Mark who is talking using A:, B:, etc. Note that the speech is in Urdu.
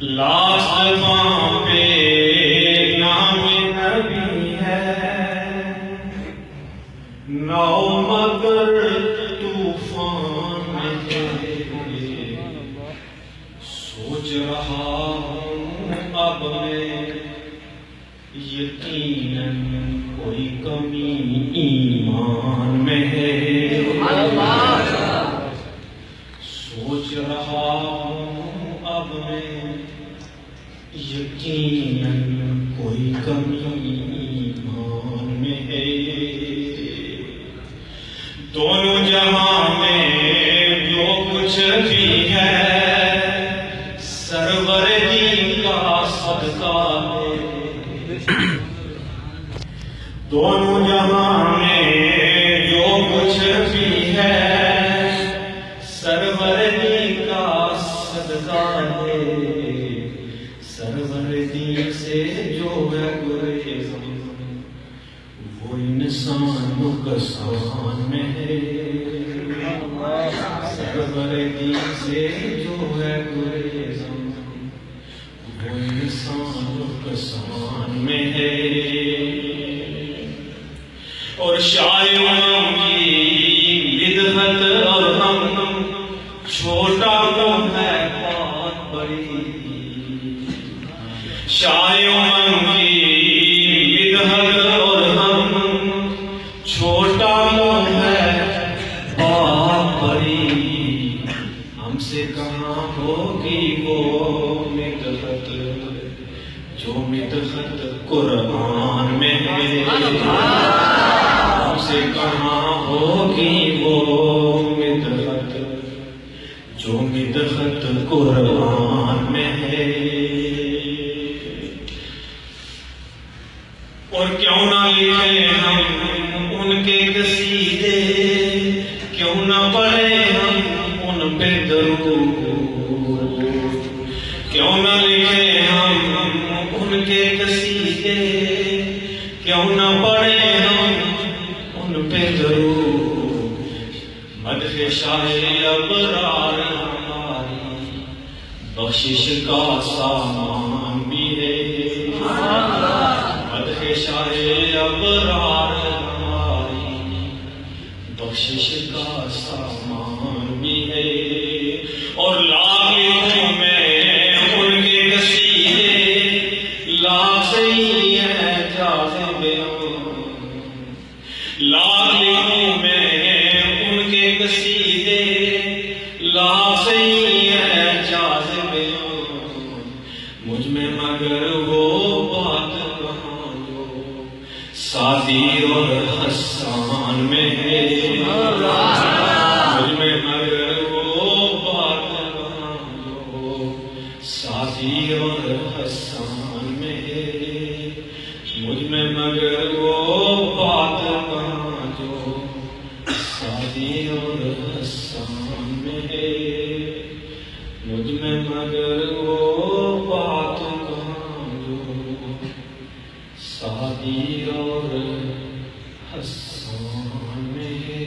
A: لاکھ دفعہ پہ نام نبی ہے، نو مگر طوفان میں ہے، سوچ رہا ہوں اب میں یقیناً کوئی کمی ایمان میں ہے، سوچ رہا ہوں اب میں یقیناً کوئی کمی ایمان میں ہے، دونوں جہاں میں جو کچھ بھی ہے سرور دی کا صدقہ ہے، دونوں جہاں میں جو کچھ بھی ہے سرور دی کا صدقہ ہے، سرور دی سے جو ہے گریز وہ انسان نقصان میں ہے، سرور دی سے جو ہے گریز وہ انسان نقصان میں ہے، اور شاعروں کی بدعت اور ہم چھوٹا کم ہے بات بڑی، شاعروں کی بدعت اور ہم چھوٹا کم ہے بات بڑی، ہم سے کہاں ہوگی وہ بدعت جو بدعت قرآن میں ہے، ہم سے کہاں ہوگی وہ بدعت جو بدعت قرآن میں ہے، اور کیوں نہ لکھیں ہم ان کے قصیدے، کیوں نہ پڑھیں ہم ان پہ درود، کیوں نہ لکھیں ہم ان کے قصیدے، کیوں نہ پڑھیں ہم ان پہ درود، مدح شاہ ابرار ہماری بخشش کا سامان بھی ہے، مدح شاہ ابرار ہماری بخشش کا سامان بھی ہے، اور لاکھوں میں ان کے قصیدے لاکھ ہی ہے جاذب، لاکھوں میں ان کے قصیدے لاکھ ہی ہے جاذب، مجھ میں مگر وہ بات کہاں جو سعدی اور حسان میں ہے، مجھ میں مگر وہ بات کہاں جو سعدی اور حسان میں ہے، مجھ میں مگر وہ بات کہاں جو سعدی اور حسان میں ہے، مجھ میں مگر وہ بات کہاں جو سعدی اور حسان میں ہے۔